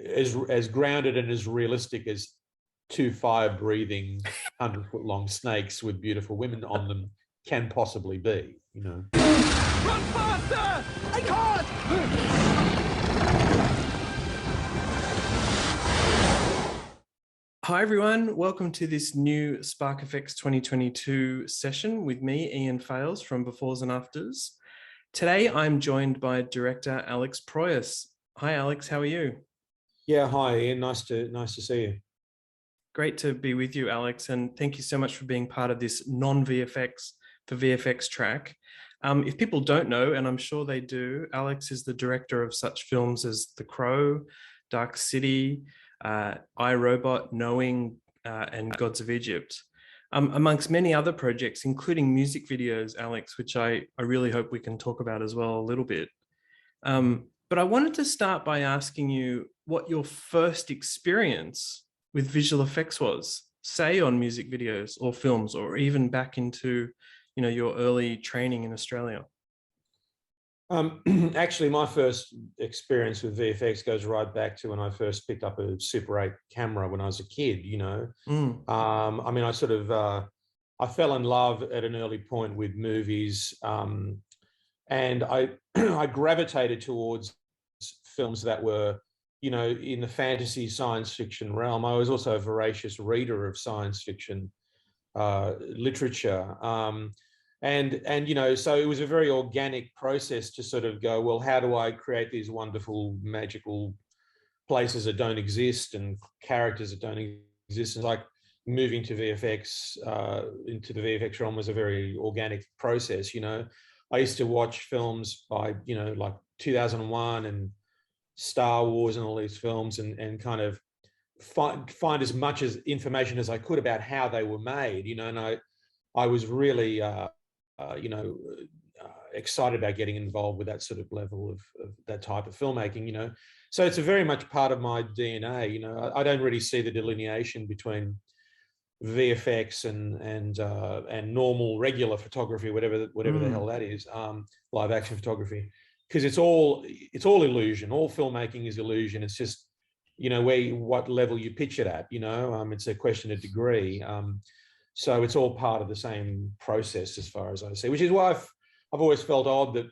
as grounded and as realistic as two fire-breathing 100-foot-long snakes with beautiful women on them can possibly be, you know. Run faster! I can't! Hi everyone, welcome to this new SparkFX 2022 session with me, Ian Fales from Befores and Afters. Today I'm joined by director Alex Proyas. Hi Alex, how are you? Yeah, hi Ian, nice to see you. Great to be with you, Alex, and thank you so much for being part of this non-VFX for VFX track. If people don't know, and I'm sure they do, Alex is the director of such films as The Crow, Dark City, I, Robot, Knowing, and Gods of Egypt, amongst many other projects, including music videos, Alex, which I really hope we can talk about as well a little bit. But I wanted to start by asking you what your first experience with visual effects was, say on music videos or films, or even back into, you know, your early training in Australia. Actually, my first experience with VFX goes right back to when I first picked up a Super 8 camera when I was a kid, you know. I mean, I fell in love at an early point with movies, and I I gravitated towards films that were, you know, in the fantasy science fiction realm. I was also a voracious reader of science fiction literature. And you know, so it was a very organic process to sort of go, well, how do I create these wonderful, magical places that don't exist and characters that don't exist? And like moving to VFX, into the VFX realm was a very organic process, you know. I used to watch films by, you know, like 2001 and Star Wars and all these films and kind of find as much as information as I could about how they were made, you know, and I was really, you know, excited about getting involved with that sort of level of that type of filmmaking, you know. So it's a very much part of my DNA, you know. I don't really see the delineation between VFX and normal regular photography, whatever the hell that is, live action photography, because it's all illusion. All filmmaking is illusion. It's just, you know, what level you pitch it at, you know. It's a question of degree. So it's all part of the same process as far as I see, which is why I've always felt odd that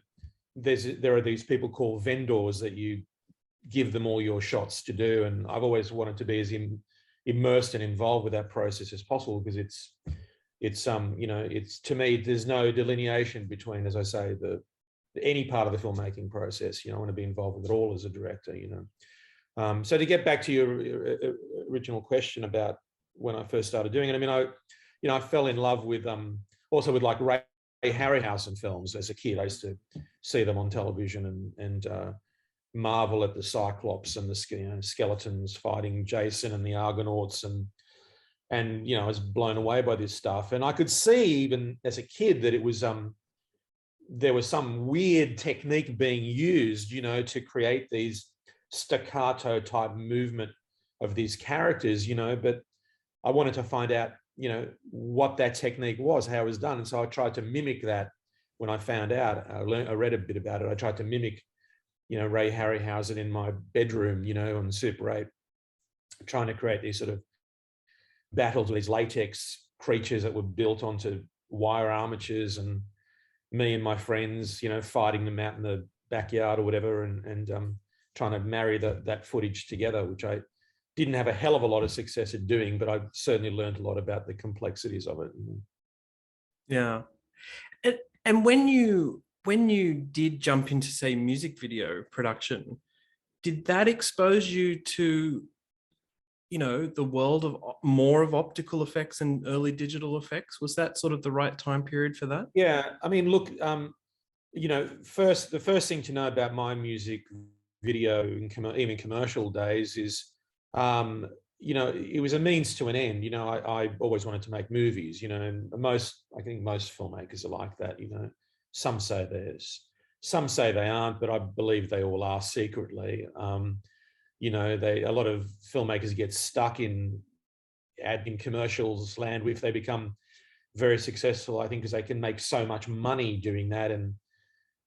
there are these people called vendors that you give them all your shots to do, and I've always wanted to be as immersed and involved with that process as possible, because it's you know, it's, to me, there's no delineation between, as I say, any part of the filmmaking process. You know, I want to be involved with it all as a director, you know. So to get back to your original question about when I first started doing it, I mean, I fell in love with also with like Ray Harryhausen films as a kid. I used to see them on television and marvel at the Cyclops and the, you know, skeletons fighting Jason and the Argonauts, and you know, I was blown away by this stuff. And I could see even as a kid that it was there was some weird technique being used, you know, to create these staccato type movement of these characters, you know. But I wanted to find out, you know, what that technique was, how it was done. And so I tried to mimic that. When I found out, I read a bit about it. I tried to mimic, you know, Ray Harryhausen in my bedroom, you know, on Super 8, trying to create these sort of battles with these latex creatures that were built onto wire armatures, and me and my friends, you know, fighting them out in the backyard or whatever, and trying to marry that footage together, which I didn't have a hell of a lot of success at doing, but I certainly learned a lot about the complexities of it. Yeah. And when you did jump into, say, music video production, did that expose you to, you know, the world of more of optical effects and early digital effects? Was that sort of the right time period for that? Yeah, I mean, look, you know, the first thing to know about my music video and even commercial days is, you know, it was a means to an end. You know, I always wanted to make movies, you know, and I think most filmmakers are like that, you know. Some say they aren't, but I believe they all are secretly. You know, a lot of filmmakers get stuck in commercials land if they become very successful, I think, because they can make so much money doing that. And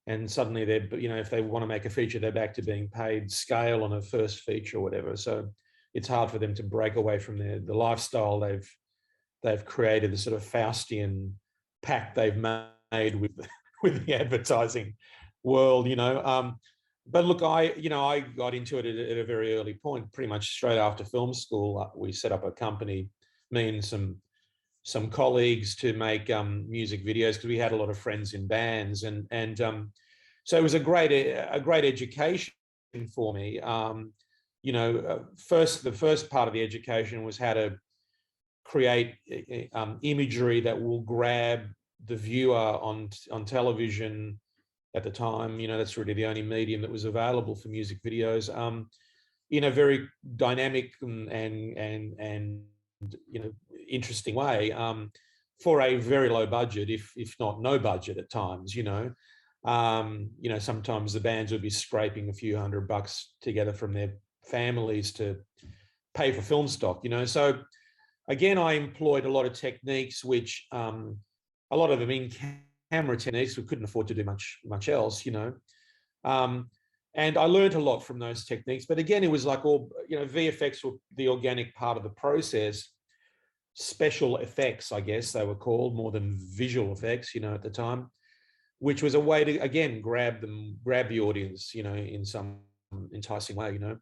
and suddenly they're, you know, if they want to make a feature, they're back to being paid scale on a first feature or whatever. So it's hard for them to break away from the lifestyle they've created, the sort of Faustian pact they've made with with the advertising world, you know. But look, I got into it at a very early point, pretty much straight after film school. We set up a company, me and some colleagues, to make music videos, because we had a lot of friends in bands, and so it was a great education for me. You know, the first part of the education was how to create imagery that will grab the viewer on television at the time. You know, that's really the only medium that was available for music videos, in a very dynamic and you know, interesting way, for a very low budget, if not no budget at times. You know, sometimes the bands would be scraping a few $100 together from their families to pay for film stock. You know, so again, I employed a lot of techniques, which a lot of them in camera techniques. We couldn't afford to do much else, you know. And I learned a lot from those techniques. But again, it was like all, you know, VFX were the organic part of the process. Special effects, I guess they were called, more than visual effects, you know, at the time, which was a way to, again, grab the audience, you know, in some enticing way, you know.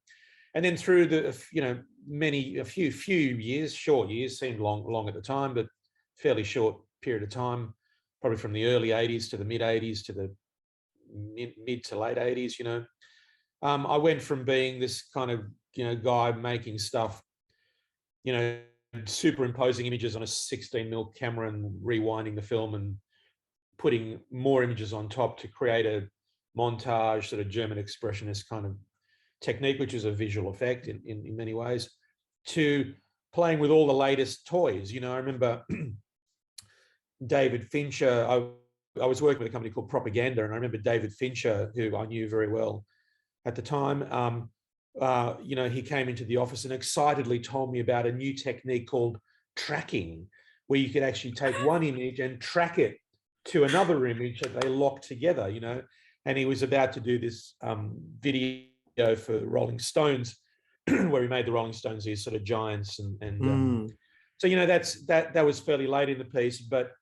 And then through the, you know, a few years, short years, seemed long at the time, but fairly short period of time, probably from the early 80s to the mid 80s to the mid to late 80s, you know. I went from being this kind of, you know, guy making stuff, you know, superimposing images on a 16mm camera and rewinding the film and putting more images on top to create a montage, sort of German expressionist kind of technique, which is a visual effect in many ways, to playing with all the latest toys. You know, I remember David Fincher. I was working with a company called Propaganda, and I remember David Fincher, who I knew very well at the time. You know, he came into the office and excitedly told me about a new technique called tracking, where you could actually take one image and track it to another image that they lock together, you know. And he was about to do this video for Rolling Stones, where he made the Rolling Stones these sort of giants, and so, you know, that was fairly late in the piece, but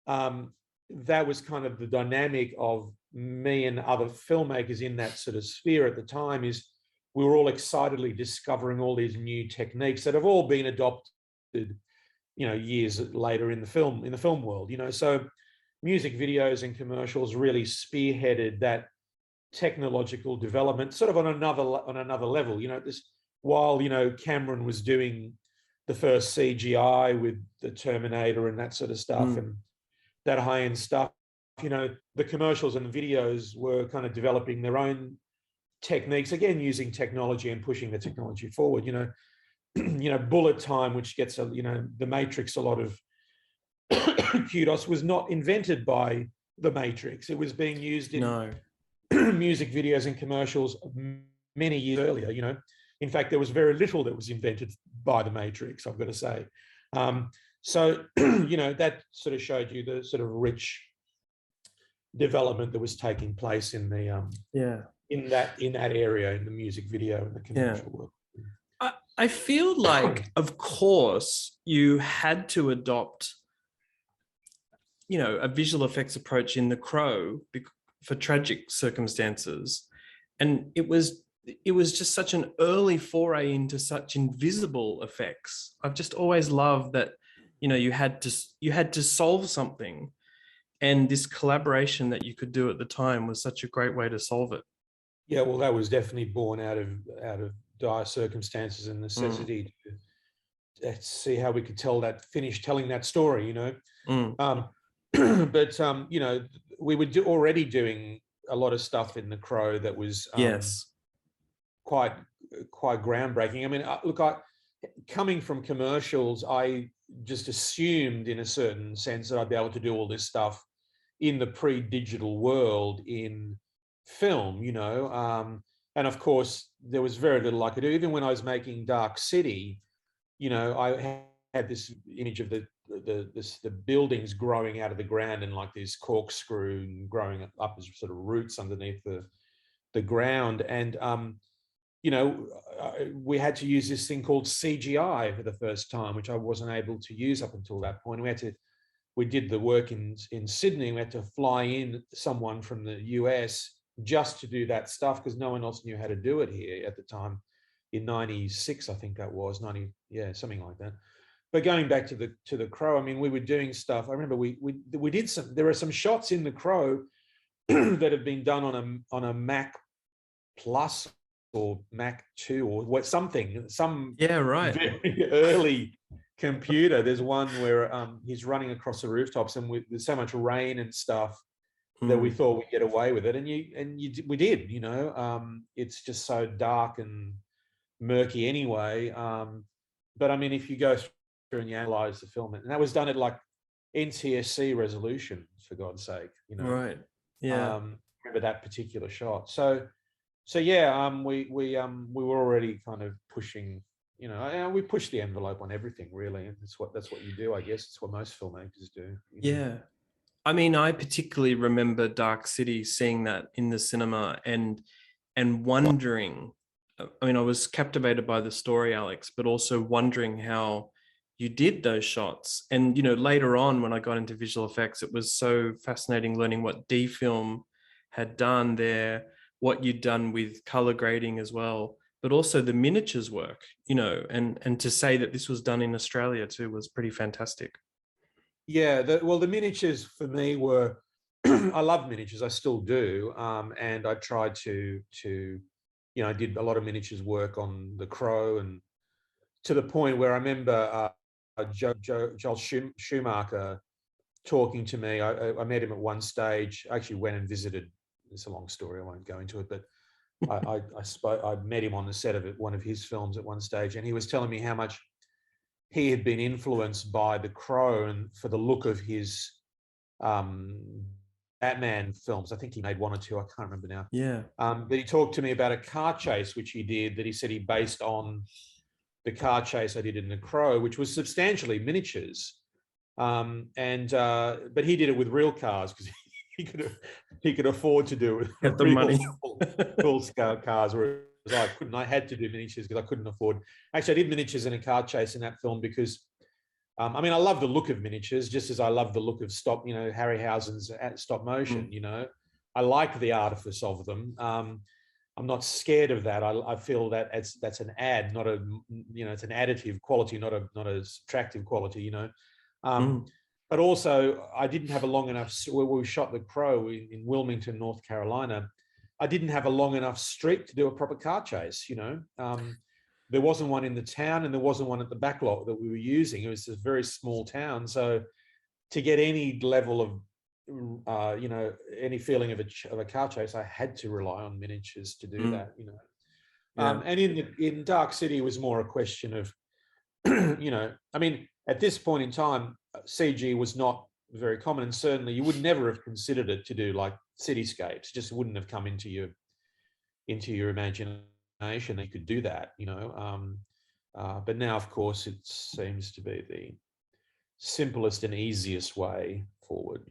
that was kind of the dynamic of me and other filmmakers in that sort of sphere at the time. Is we were all excitedly discovering all these new techniques that have all been adopted, you know, years later in the film world, you know. So music videos and commercials really spearheaded that technological development, sort of on another level. You know, while, you know, Cameron was doing the first CGI with the Terminator and that sort of stuff, and that high-end stuff, you know, the commercials and the videos were kind of developing their own techniques, again using technology and pushing the technology forward. You know, you know, bullet time, which gets you know, the Matrix a lot of kudos, was not invented by the Matrix. It was being used in music videos and commercials many years earlier. You know, in fact, there was very little that was invented by the Matrix, I've got to say. So you know, that sort of showed you the sort of rich development that was taking place in the in that area, in the music video and the commercial world. I feel like, of course, you had to adopt, you know, a visual effects approach in The Crow for tragic circumstances, and it was just such an early foray into such invisible effects. I've just always loved that, you know, you had to solve something, and this collaboration that you could do at the time was such a great way to solve it. Yeah, well, that was definitely born out of dire circumstances and necessity to see how we could finish telling that story, you know. But you know, we were already doing a lot of stuff in The Crow that was quite groundbreaking. I mean, look, coming from commercials, I just assumed in a certain sense that I'd be able to do all this stuff in the pre-digital world in film, you know. And of course, there was very little I could do. Even when I was making Dark City, you know, I had this image of the the buildings growing out of the ground and like these corkscrew and growing up as sort of roots underneath the ground. And we had to use this thing called CGI for the first time, which I wasn't able to use up until that point. We did the work in Sydney. We had to fly in someone from the US just to do that stuff because no one else knew how to do it here at the time. In '96, I think that was something like that. But going back to the Crow, I mean, we were doing stuff. I remember we did some. There are some shots in the Crow that have been done on a Mac Plus or Mac 2 or what something. Right. Very early computer. There's one where he's running across the rooftops, and there's so much rain and stuff that we thought we'd get away with it, and we did. It's just so dark and murky anyway. But I mean, if you go through and you analyze the film, and that was done at like NTSC resolution, for God's sake, Right. Yeah. Remember that particular shot. So yeah, we were already kind of pushing, we pushed the envelope on everything really. And that's what you do, I guess. It's what most filmmakers do. Yeah. I mean, I particularly remember Dark City, seeing that in the cinema and wondering, I mean, I was captivated by the story, Alex, but also wondering how you did those shots. And, later on when I got into visual effects, it was so fascinating learning what D-Film had done there, what you'd done with color grading as well, but also the miniatures work, and to say that this was done in Australia too was pretty fantastic. Yeah, the miniatures for me were, I love miniatures, I still do. And I tried to I did a lot of miniatures work on The Crow, and to the point where I remember Joel Schumacher talking to me. I met him at one stage. I actually went and visited. It's a long story, I won't go into it, but I met him on the set of one of his films at one stage, and he was telling me how much he had been influenced by The Crow and for the look of his Batman films. I think he made one or two, I can't remember now. Yeah. But he talked to me about a car chase which he did, that he said he based on the car chase I did in The Crow, which was substantially miniatures. But he did it with real cars because he could afford to do it with the money. full scale cars, whereas I couldn't. I had to do miniatures because I couldn't afford. Actually, I did miniatures in a car chase in that film because I mean, I love the look of miniatures just as I love the look of Harryhausen's stop motion. I like the artifice of them. I'm not scared of that. I feel that that's an add, not a, it's an additive quality, not a subtractive quality. But also, I didn't have a long enough. Where we shot The Crow in Wilmington, North Carolina, I didn't have a long enough street to do a proper car chase. There wasn't one in the town, and there wasn't one at the backlot that we were using. It was a very small town, so to get any level of, any feeling of a car chase, I had to rely on miniatures to do that. And in Dark City, it was more a question of, I mean, at this point in time, CG was not very common, and certainly you would never have considered it to do like cityscapes. Just wouldn't have come into your imagination that you could do that, but now, of course, it seems to be the simplest and easiest way forward.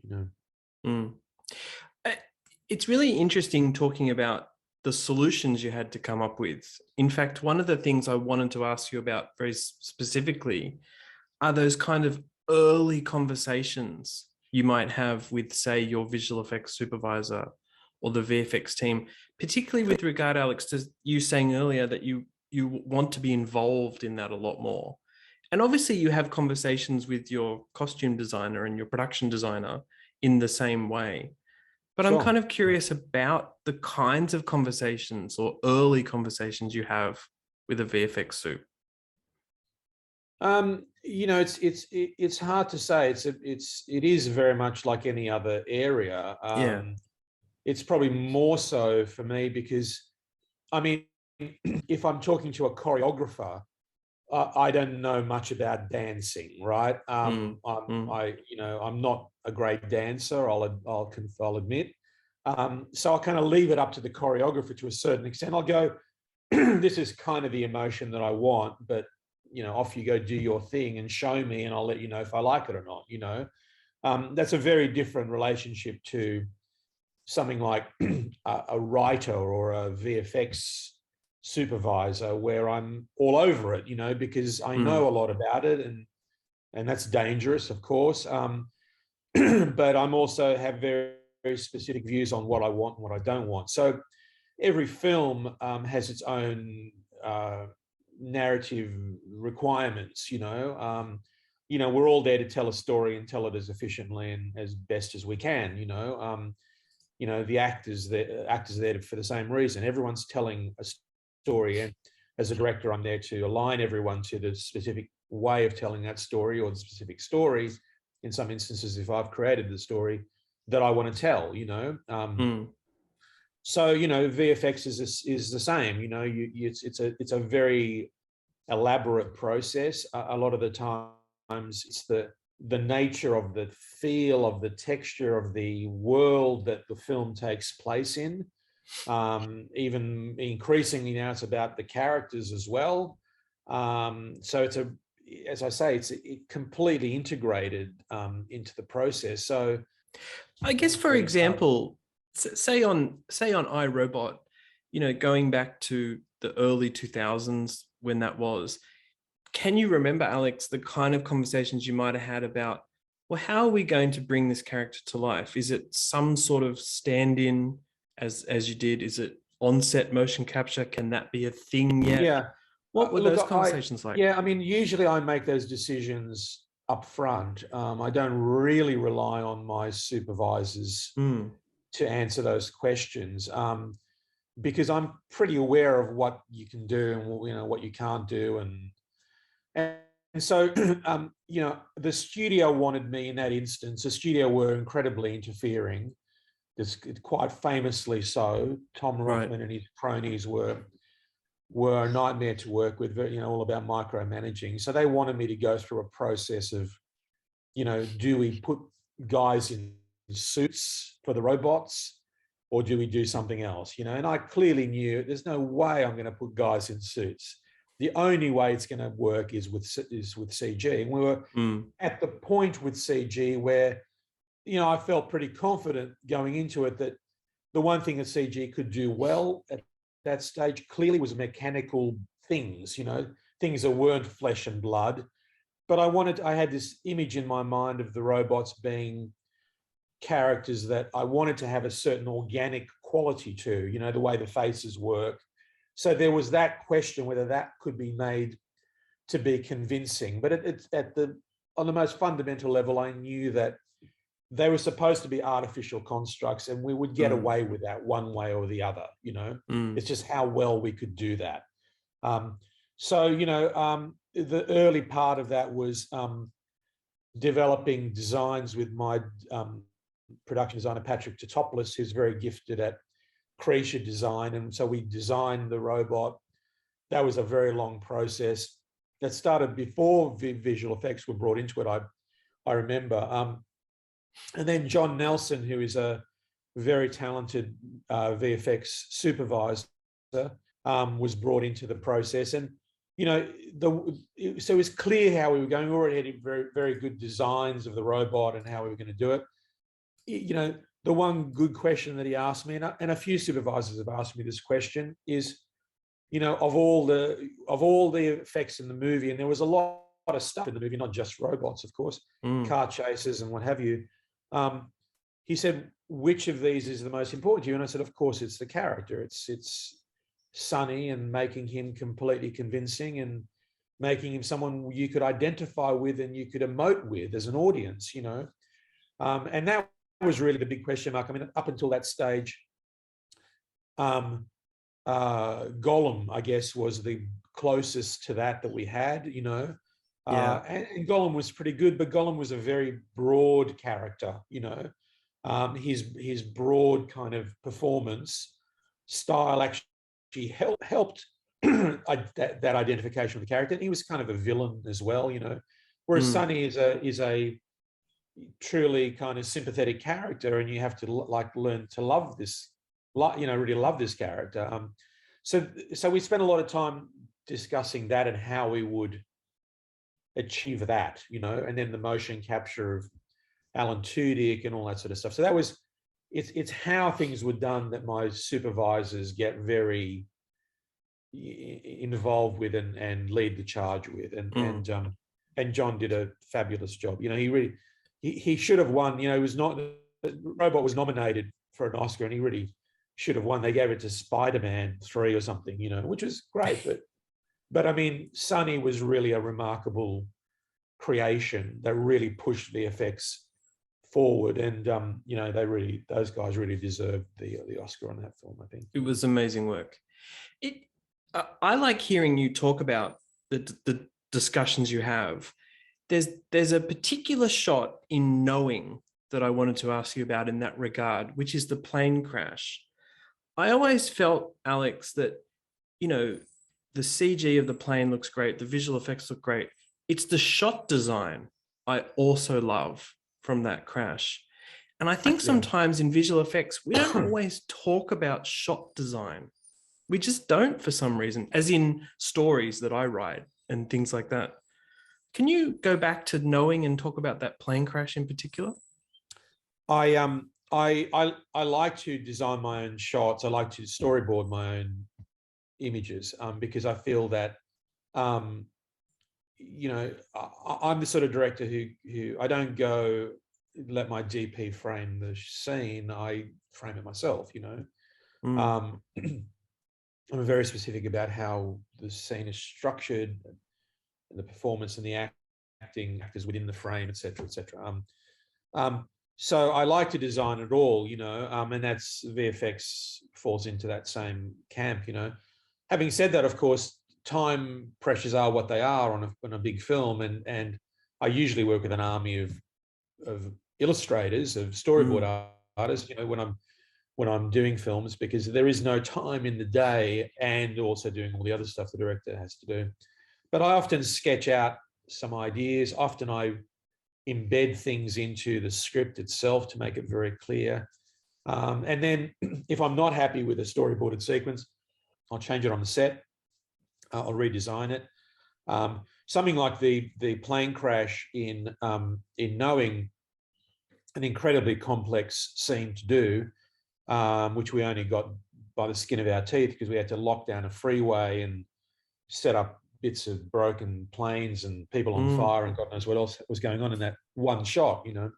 It's really interesting talking about the solutions you had to come up with. In fact, one of the things I wanted to ask you about very specifically are those kind of early conversations you might have with, say, your visual effects supervisor or the VFX team, particularly with regard, Alex, to you saying earlier that you want to be involved in that a lot more. And obviously you have conversations with your costume designer and your production designer in the same way. But sure. I'm kind of curious about the kinds of conversations or early conversations you have with a VFX suit. It's hard to say. It is very much like any other area. It's probably more so for me because, I mean, if I'm talking to a choreographer, I don't know much about dancing, right? I'm not a great dancer. I'll admit. So I'll kind of leave it up to the choreographer to a certain extent. I'll go, this is kind of the emotion that I want, but off you go, do your thing and show me, and I'll let you know if I like it or not. That's a very different relationship to something like a writer or a VFX supervisor, where I'm all over it, because I know a lot about it, and that's dangerous, of course. But I'm also have very, very specific views on what I want and what I don't want. So every film has its own narrative requirements. We're all there to tell a story and tell it as efficiently and as best as we can. The actors are there for the same reason. Everyone's telling a story, and as a director, I'm there to align everyone to the specific way of telling that story, or the specific story, in some instances, if I've created the story that I want to tell. So VFX is the same. It's a very elaborate process. A lot of the times, it's the nature of the feel of the texture of the world that the film takes place in. Even increasingly now, it's about the characters as well. So it's as I say, it's completely integrated into the process. So I guess, for example, say on iRobot, going back to the early 2000s when that was, can you remember, Alex, the kind of conversations you might have had about, well, how are we going to bring this character to life? Is it some sort of stand-in as you did? Is it on-set motion capture? Can that be a thing yet? Yeah. What were those conversations like? Yeah, I mean, usually I make those decisions up front. I don't really rely on my supervisors to answer those questions, because I'm pretty aware of what you can do and what you can't do, and so the studio wanted me in that instance. The studio were incredibly interfering. It's quite famously so. Tom Rothman and his cronies were a nightmare to work with, all about micromanaging. So they wanted me to go through a process of, do we put guys in suits for the robots, or do we do something else? And I clearly knew there's no way I'm going to put guys in suits. The only way it's going to work is with CG. And we were at the point with CG where, I felt pretty confident going into it that the one thing that CG could do well at that stage clearly was mechanical things, things that weren't flesh and blood. But I had this image in my mind of the robots being characters that I wanted to have a certain organic quality to, the way the faces work. So there was that question whether that could be made to be convincing. But on the most fundamental level, I knew that they were supposed to be artificial constructs, and we would get away with that one way or the other. It's just how well we could do that. The early part of that was developing designs with my production designer, Patrick Totopoulos, who's very gifted at creature design. And so we designed the robot. That was a very long process that started before visual effects were brought into it, I remember. And then John Nelson, who is a very talented VFX supervisor, was brought into the process. And, so it was clear how we were going. We already had very, very good designs of the robot and how we were going to do it. The one good question that he asked me, and a few supervisors have asked me this question, is, of all the effects in the movie, and there was a lot of stuff in the movie, not just robots, of course, car chases and what have you. He said, which of these is the most important to you? And I said, of course, it's the character. It's Sonny, and making him completely convincing and making him someone you could identify with and you could emote with as an audience, and that was really the big question mark. I mean, up until that stage, Gollum, I guess, was the closest to that we had, and Gollum was pretty good, but Gollum was a very broad character, his broad kind of performance style actually helped that identification of the character. And he was kind of a villain as well, whereas Sonny is a truly kind of sympathetic character, and you have to learn to love this, really love this character. So we spent a lot of time discussing that and how we would achieve that, you know, and then the motion capture of Alan Tudyk and all that sort of stuff. So that was, it's how things were done that my supervisors get very involved with and lead the charge with. And John did a fabulous job. You know, he should have won. You know, he was not, Robot was nominated for an Oscar, and he really should have won. They gave it to Spider-Man 3 or something, you know, which was great. But I mean, Sonny was really a remarkable creation that really pushed VFX forward, and you know, those guys really deserved the Oscar on that film. I think it was amazing work. I like hearing you talk about the discussions you have. There's a particular shot in Knowing that I wanted to ask you about in that regard, which is the plane crash. I always felt, Alex, that, you know, the CG of the plane looks great, the visual effects look great. It's the shot design I also love from that crash. And I think sometimes in visual effects, we don't always talk about shot design. We just don't, for some reason, as in stories that I write and things like that. Can you go back to Knowing and talk about that plane crash in particular? I like to design my own shots. I like to storyboard my own images because I feel that you know, I'm the sort of director who I don't go let my DP frame the scene. I frame it myself. You know, I'm very specific about how the scene is structured, and the performance and the actors within the frame, etc., etc. So I like to design it all, you know, and that's VFX falls into that same camp, you know. Having said that, of course, time pressures are what they are on a big film, and I usually work with an army of illustrators, of storyboard artists, you know, when I'm doing films, because there is no time in the day, and also doing all the other stuff the director has to do. But I often sketch out some ideas. Often I embed things into the script itself to make it very clear. And then if I'm not happy with a storyboarded sequence, I'll change it on the set. I'll redesign it. Something like the plane crash in Knowing, an incredibly complex scene to do, which we only got by the skin of our teeth because we had to lock down a freeway and set up bits of broken planes and people on fire and God knows what else was going on in that one shot, you know.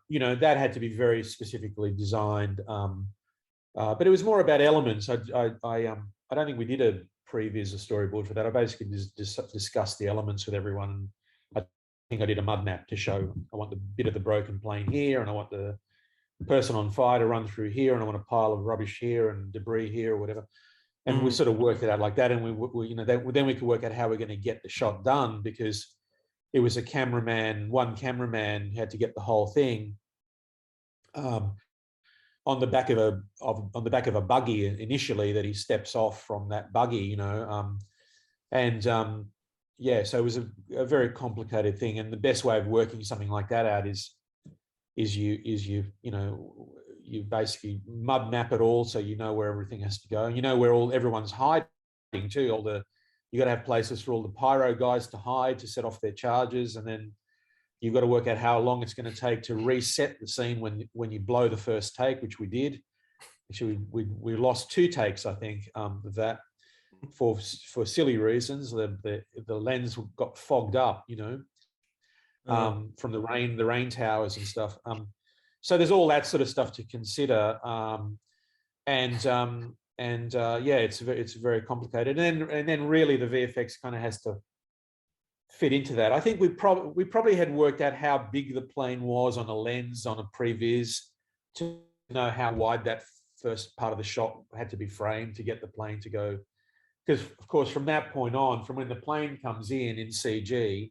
You know, that had to be very specifically designed. But it was more about elements. I don't think we did a previs or storyboard for that. I basically just discussed the elements with everyone. I think I did a mud map to show I want the bit of the broken plane here, and I want the person on fire to run through here, and I want a pile of rubbish here and debris here or whatever. And we sort of worked it out like that, and we you know, then we could work out how we're going to get the shot done, because it was one cameraman had to get the whole thing on the back of a buggy initially, that he steps off from that buggy, you know, yeah, so it was a very complicated thing, and the best way of working something like that out is you know, you basically mud map it all, so you know where everything has to go, and you know where everyone's hiding too. You got to have places for all the pyro guys to hide to set off their charges, and then you've got to work out how long it's going to take to reset the scene when you blow the first take, which we did. Actually, we lost 2 takes, I think, of that for silly reasons. The lens got fogged up, you know, from the rain towers and stuff. So there's all that sort of stuff to consider, yeah, it's very complicated. And then really the VFX kind of has to fit into that. I think we probably had worked out how big the plane was on a lens on a previs to know how wide that first part of the shot had to be framed to get the plane to go. Because of course, from that point on, from when the plane comes in CG,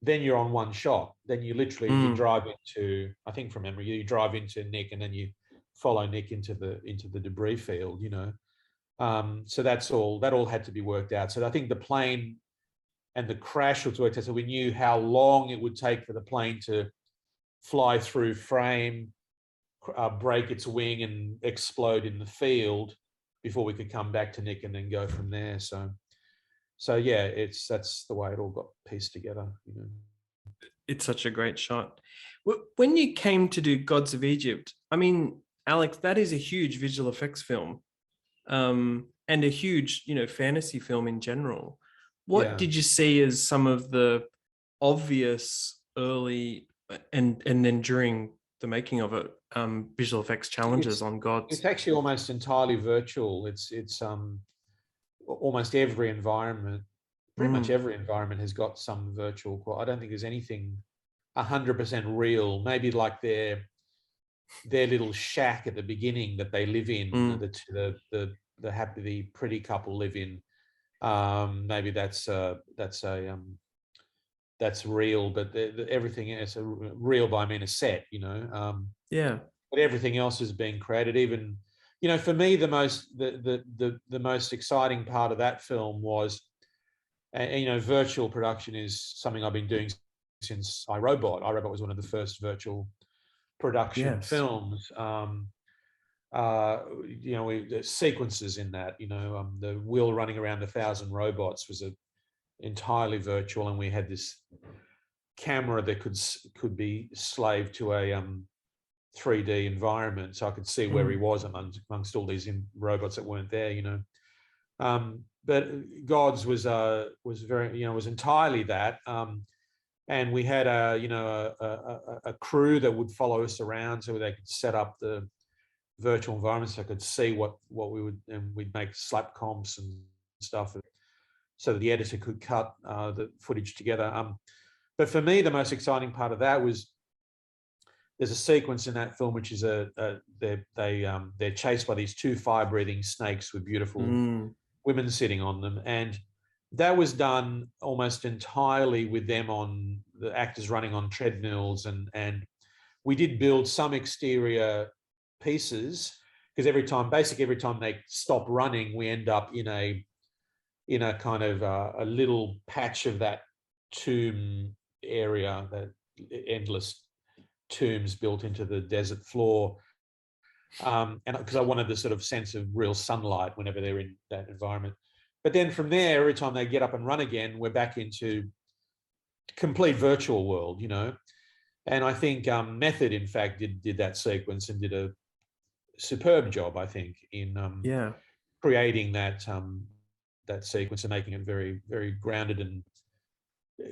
then you're on one shot. Then you literally you drive into, I think from memory, you drive into Nick, and then you follow Nick into the debris field, you know. So that all had to be worked out. So I think the plane and the crash was worked out, so we knew how long it would take for the plane to fly through frame, break its wing, and explode in the field before we could come back to Nick and then go from there. So So yeah, that's the way it all got pieced together. It's such a great shot. When you came to do Gods of Egypt, I mean, Alex, that is a huge visual effects film, and a huge, fantasy film in general. What Yeah. did you see as some of the obvious early and then during the making of it, visual effects challenges on It's Gods? actually almost entirely virtual. It's almost every environment, pretty much Mm, every environment has got some virtual. I don't think there's anything 100% real. Maybe like their little shack at the beginning that they live in, mm, the pretty couple live in. Maybe that's real, but everything is real by I mean a set, yeah. but everything else is being created. Even, for me, the most exciting part of that film was, virtual production is something I've been doing since iRobot. iRobot was one of the first virtual production Yes. films. The sequences in that, the wheel running around 1,000 robots was entirely virtual, and we had this camera that could be slaved to a 3D environment, so I could see where he was amongst all these robots that weren't there. But Gods was very, was entirely that. And we had a crew that would follow us around so they could set up the virtual environments. So I could see what we would, and we'd make slap comps and stuff so that the editor could cut the footage together. But for me, the most exciting part of that was there's a sequence in that film which is they're chased by these two fire-breathing snakes with beautiful women sitting on them, and that was done almost entirely with them on the actors running on treadmills, and we did build some exterior pieces because every time they stop running, we end up in a kind of a little patch of that tomb area, that endless tombs built into the desert floor. And because I wanted the sort of sense of real sunlight whenever they're in that environment. But then from there, every time they get up and run again, we're back into complete virtual world, And I think Method, in fact, did that sequence and did a superb job, I think, in Yeah. creating that that sequence and making it very, very grounded, and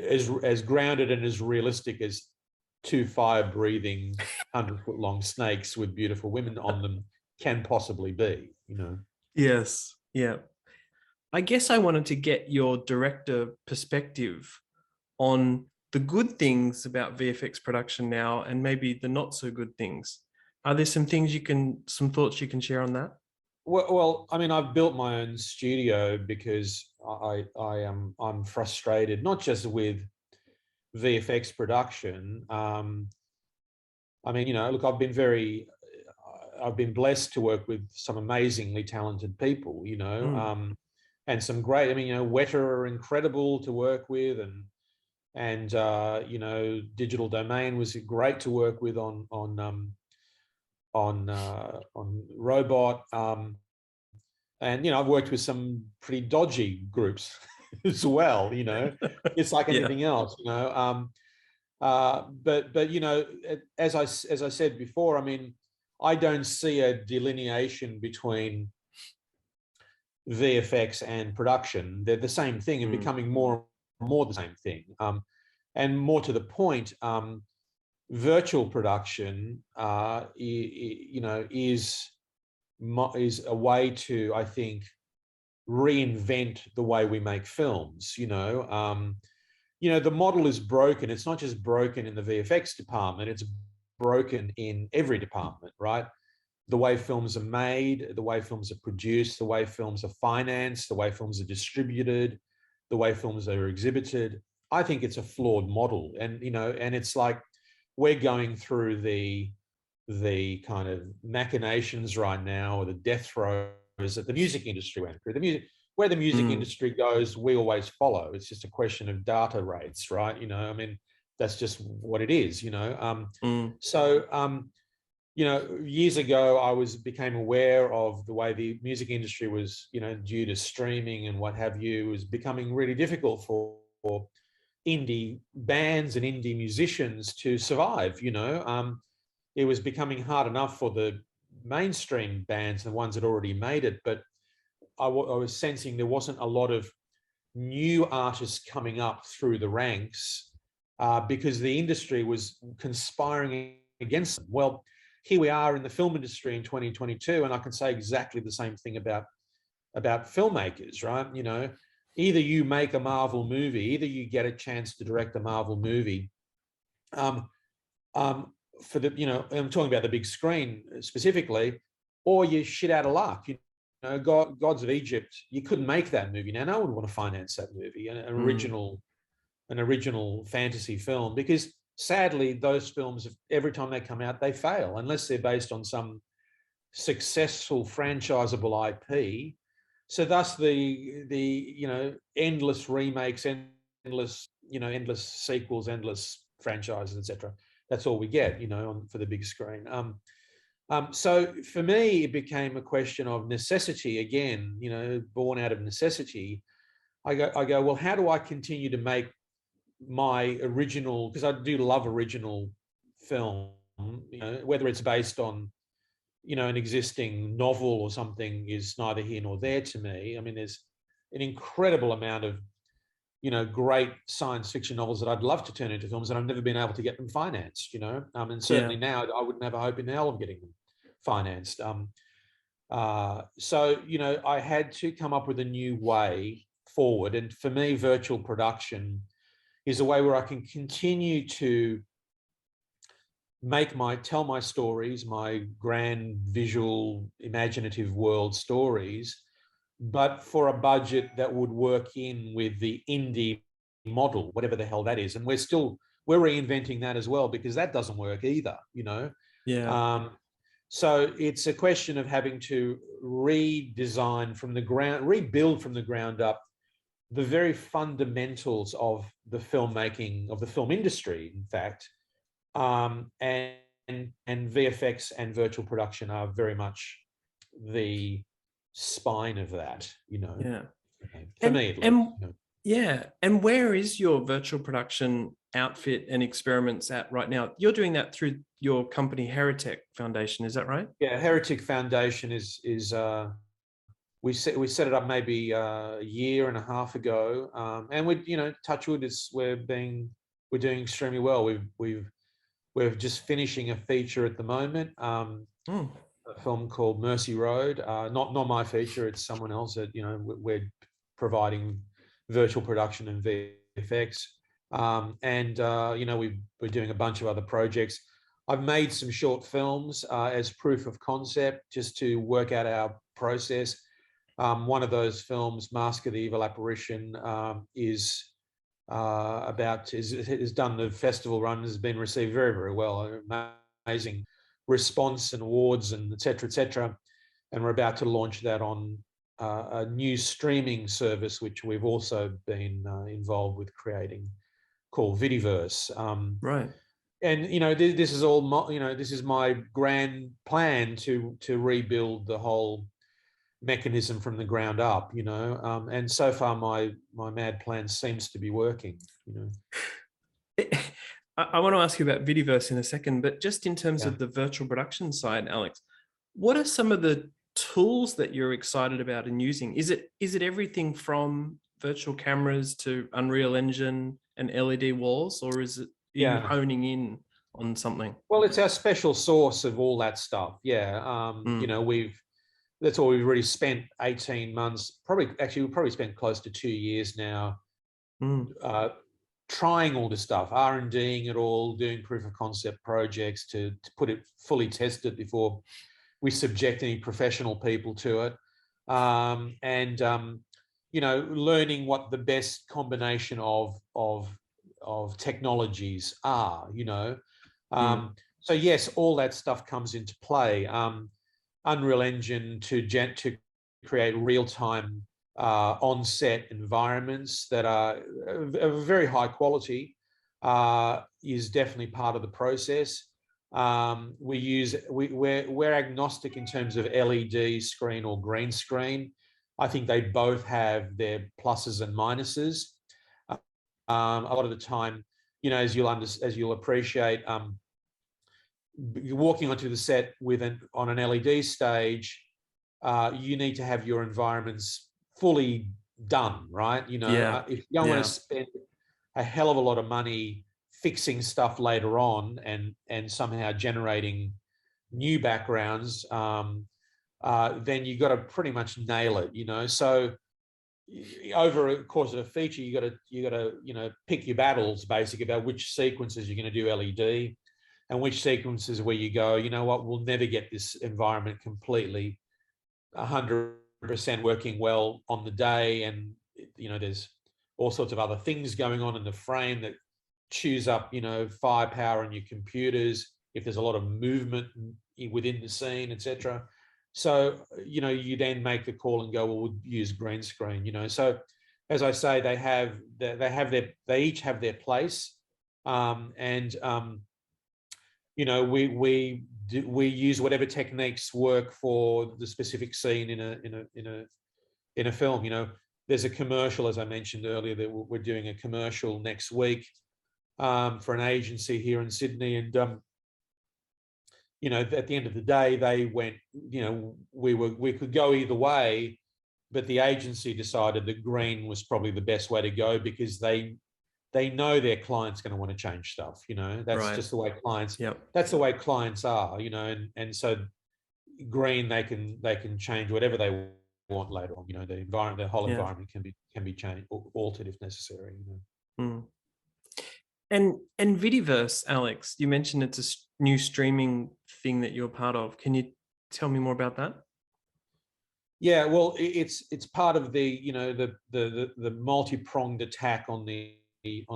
as grounded and as realistic as two fire-breathing 100-foot-long snakes with beautiful women on them can possibly be, Yes. Yeah. I guess I wanted to get your director perspective on the good things about VFX production now and maybe the not so good things. Are there some thoughts you can share on that? Well, I mean, I've built my own studio because I'm frustrated, not just with VFX production. I mean, look, I've been blessed to work with some amazingly talented people, and some great. I mean, Weta are incredible to work with, and Digital Domain was great to work with on Robot. And I've worked with some pretty dodgy groups as well. It's like Yeah. anything else. But as I said before, I mean, I don't see a delineation between VFX and production. They're the same thing and becoming more and more the same thing. And more to the point, virtual production, is a way to, I think, reinvent the way we make films. The model is broken. It's not just broken in the VFX department, it's broken in every department, right? The way films are made, the way films are produced, the way films are financed, the way films are distributed, the way films are exhibited. I think it's a flawed model. And, and it's like we're going through the kind of machinations right now, or the death throes that the music industry went through. Where the music industry goes, we always follow. It's just a question of data rates, right? I mean, that's just what it is, So, years ago, I became aware of the way the music industry was, due to streaming and what have you, was becoming really difficult for indie bands and indie musicians to survive. It was becoming hard enough for the mainstream bands, the ones that already made it, but I was sensing there wasn't a lot of new artists coming up through the ranks because the industry was conspiring against them. Well, here we are in the film industry in 2022, and I can say exactly the same thing about filmmakers, right? Either you make a Marvel movie, either you get a chance to direct a Marvel movie, for the, I'm talking about the big screen specifically, or you're shit out of luck. Gods of Egypt, you couldn't make that movie. Now, no one would want to finance that movie, an original fantasy film, because sadly, those films, every time they come out, they fail, unless they're based on some successful franchisable IP. So thus the endless remakes, endless sequels, endless franchises, etc. That's all we get, for the big screen. So for me, it became a question of necessity again, born out of necessity. I go, well, how do I continue to make my original, because I do love original film, whether it's based on, an existing novel or something, is neither here nor there to me. I mean, there's an incredible amount of, great science fiction novels that I'd love to turn into films, and I've never been able to get them financed, and certainly now I wouldn't have a hope in hell of getting them financed. So, I had to come up with a new way forward. And for me, virtual production is a way where I can continue to tell my stories, my grand visual, imaginative world stories, but for a budget that would work in with the indie model, whatever the hell that is. And we're reinventing that as well, because that doesn't work either, Yeah. So it's a question of having to rebuild from the ground up the very fundamentals of the filmmaking, of the film industry, in fact. And VFX and virtual production are very much the spine of that, Yeah. for me at least. Yeah. And where is your virtual production outfit and experiments at right now? You're doing that through your company, Heretic Foundation, is that right? Yeah, Heretic Foundation is we set it up maybe a year and a half ago, and touch wood, we're doing extremely well. We're just finishing a feature at the moment, a film called Mercy Road. Not my feature; it's someone else that we're providing virtual production and VFX, we're doing a bunch of other projects. I've made some short films as proof of concept, just to work out our process. One of those films, Mask of the Evil Apparition, is done the festival run, has been received very, very well. Amazing response and awards and et cetera, and we're about to launch that on a new streaming service, which we've also been involved with creating, called Vidiverse. Right. And this is all this is my grand plan to rebuild the whole mechanism from the ground up, and so far my mad plan seems to be working. I want to ask you about Vidiverse in a second, but just in terms of the virtual production side, Alex, what are some of the tools that you're excited about and using? Is it everything from virtual cameras to Unreal Engine and LED walls, or is it you honing in on something? Well, it's our special sauce of all that stuff. That's all we've really spent 18 months, we've probably spent close to 2 years now, trying all this stuff, R&Ding it all, doing proof of concept projects to put it fully tested before we subject any professional people to it. Learning what the best combination of technologies are, So yes, all that stuff comes into play. Unreal Engine to create real-time on-set environments that are of very high quality is definitely part of the process. We're agnostic in terms of LED screen or green screen. I think they both have their pluses and minuses. A lot of the time, you know, as you'll appreciate, walking onto the set on an LED stage, you need to have your environments fully done, right? You know, if you don't want to spend a hell of a lot of money fixing stuff later on and somehow generating new backgrounds, then you got to pretty much nail it, you know. So over a course of a feature, you got to you know, pick your battles basically about which sequences you're going to do LED and which sequences where you go, you know what, we'll never get this environment completely 100% working well on the day, and you know, there's all sorts of other things going on in the frame that chews up, you know, firepower in your computers if there's a lot of movement within the scene, etc. So, you know, you then make the call and go, well, we'll use green screen, you know. So as I say, they each have their place. You know, we use whatever techniques work for the specific scene in a film. You know, there's a commercial, as I mentioned earlier, that we're doing a commercial next week for an agency here in Sydney, and you know, at the end of the day, they went, you know, we could go either way, but the agency decided that green was probably the best way to go because they know their client's going to want to change stuff. You know, that's just the way clients. That's the way clients are. You know, and so green, they can change whatever they want later on. You know, the environment, the whole environment can be changed or altered if necessary. You know. And Vidiverse, Alex, you mentioned it's a new streaming thing that you're part of. Can you tell me more about that? Yeah, well, it's part of the, you know, the multi-pronged attack on the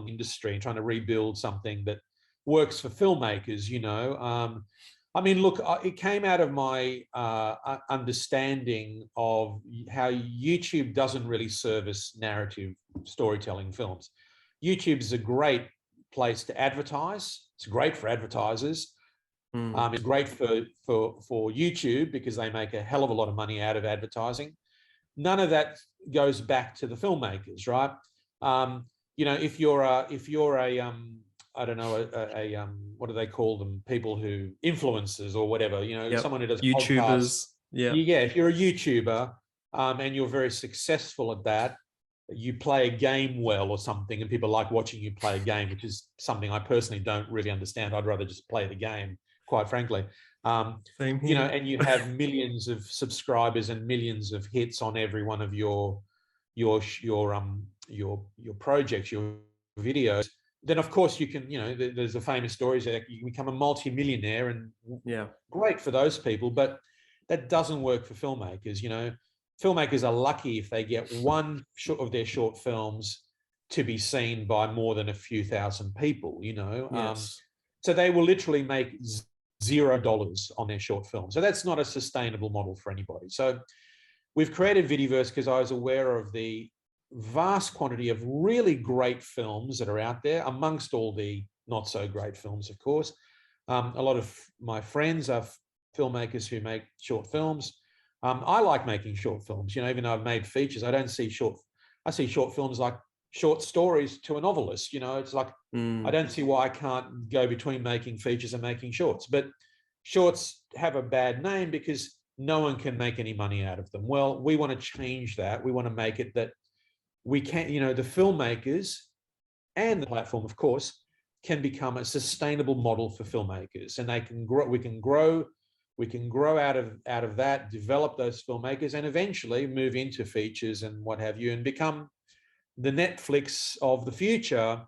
industry, trying to rebuild something that works for filmmakers. You know, I mean, look, it came out of my understanding of how YouTube doesn't really service narrative storytelling films. YouTube is a great place to advertise. It's great for advertisers. It's great for YouTube because they make a hell of a lot of money out of advertising. None of that goes back to the filmmakers, right? You know, if you're a I don't know, what do they call them? People who influencers or whatever, you know, someone who does YouTubers. Podcasts. Yeah. If you're a YouTuber and you're very successful at that, you play a game well or something, and people like watching you play a game, which is something I personally don't really understand. I'd rather just play the game, quite frankly. Same here. You know, and you have millions of subscribers and millions of hits on every one of your projects, your videos. Then of course you can, you know, there's the famous stories that you become a multi-millionaire, and great for those people, but that doesn't work for filmmakers. You know, filmmakers are lucky if they get one of their short films to be seen by more than a few thousand people, you know. So they will literally make $0 on their short film. So that's not a sustainable model for anybody. So we've created Vidiverse because I was aware of the vast quantity of really great films that are out there, amongst all the not so great films, of course. A lot of my friends are filmmakers who make short films. I like making short films, you know, even though I've made features. I see short films like short stories to a novelist. You know, it's like, I don't see why I can't go between making features and making shorts. But shorts have a bad name because no one can make any money out of them. Well, we want to change that. We want to make it that we can, you know, the filmmakers and the platform, of course, can become a sustainable model for filmmakers, and they can grow. We can grow out of that, develop those filmmakers, and eventually move into features and what have you, and become the Netflix of the future,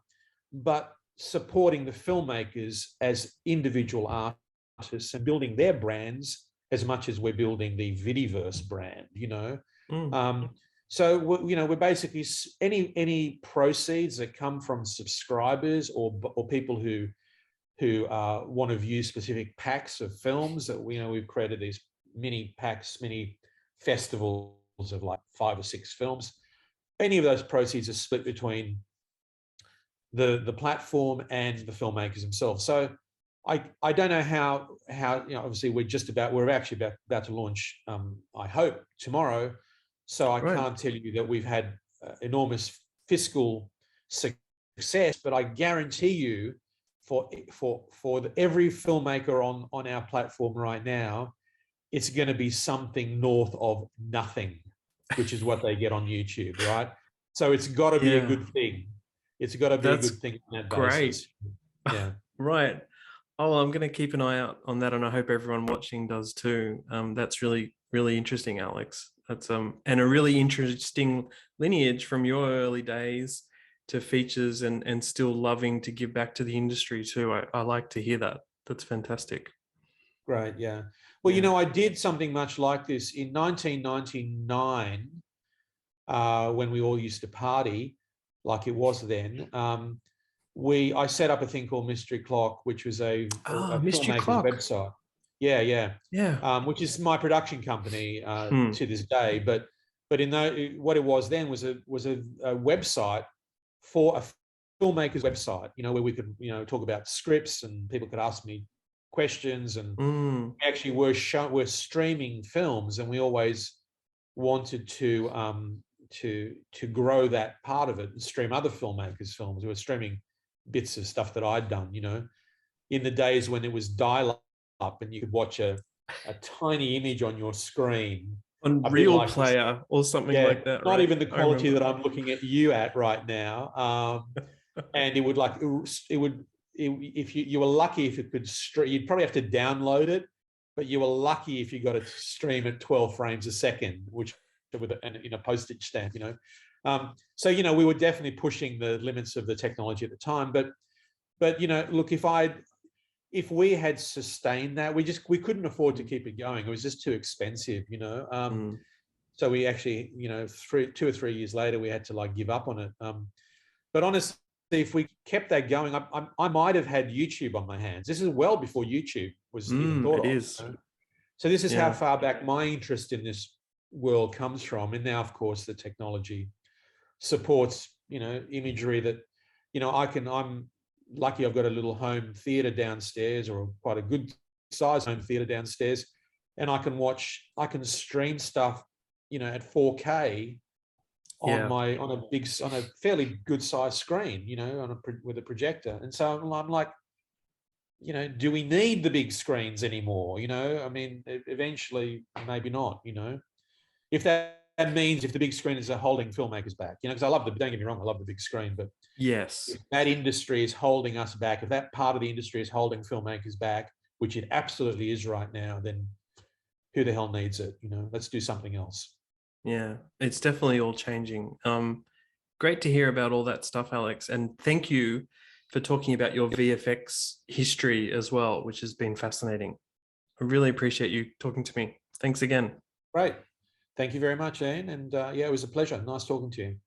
but supporting the filmmakers as individual artists and building their brands as much as we're building the Vidiverse brand, you know. So, you know, we're basically any proceeds that come from subscribers or people who want to view specific packs of films that we've created these mini packs, mini festivals of like 5 or 6 films. Any of those proceeds are split between the platform and the filmmakers themselves. So I don't know how obviously we're actually about to launch, I hope tomorrow, so I Right. can't tell you that we've had enormous fiscal success, but I guarantee you for every filmmaker on our platform right now, it's going to be something north of nothing, which is what they get on YouTube, right? So it's got to be a Yeah, good thing. It's got to be a that's good thing on that great. basis. Yeah. Right. Oh, I'm going to keep an eye out on that, and I hope everyone watching does too. That's really, really interesting, Alex. That's and a really interesting lineage from your early days to features and still loving to give back to the industry too. I like to hear that. That's fantastic. Great, yeah. Well, Yeah. I did something much like this in 1999, when we all used to party like it was then. I set up a thing called Mystery Clock, which was a Mystery filmmaker's Clock. website. Yeah, yeah. Yeah. Which is my production company Hmm. to this day. But what it was then was a website for a filmmaker's website. Where we could talk about scripts and people could ask me questions, and Mm. actually we're streaming films, and we always wanted to grow that part of it and stream other filmmakers' films. We were streaming bits of stuff that I'd done, in the days when it was dial up and you could watch a tiny image on your screen, On a bit Real like this. Player or something Yeah, like that, not right? even the I quality remember. that I'm looking at you at right now. And it would if you were lucky if it could stream, you'd probably have to download it, but you were lucky if you got it to stream at 12 frames a second, which with a postage stamp, so we were definitely pushing the limits of the technology at the time. But look, if we had sustained that, we couldn't afford to keep it going. It was just too expensive, Mm. so we actually, 2 or 3 years later, we had to give up on it. But honestly, if we kept that going, I might have had YouTube on my hands. This is well before YouTube was even thought It of. is. So this is how Yeah. far back my interest in this world comes from. And now, of course, the technology supports, imagery that, I'm lucky I've got a little home theater downstairs, or quite a good size home theater downstairs. And I can stream stuff, at 4K Yeah. on a fairly good sized screen, with a projector. And so I'm like, do we need the big screens anymore? I mean, eventually, maybe not. If that means if the big screens are holding filmmakers back, because don't get me wrong, I love the big screen, but Yes. if that industry is holding us back, if that part of the industry is holding filmmakers back, which it absolutely is right now, then who the hell needs it? Let's do something else. Yeah. It's definitely all changing. Great to hear about all that stuff, Alex. And thank you for talking about your VFX history as well, which has been fascinating. I really appreciate you talking to me. Thanks again. Great. Thank you very much, Ian. And yeah, it was a pleasure. Nice talking to you.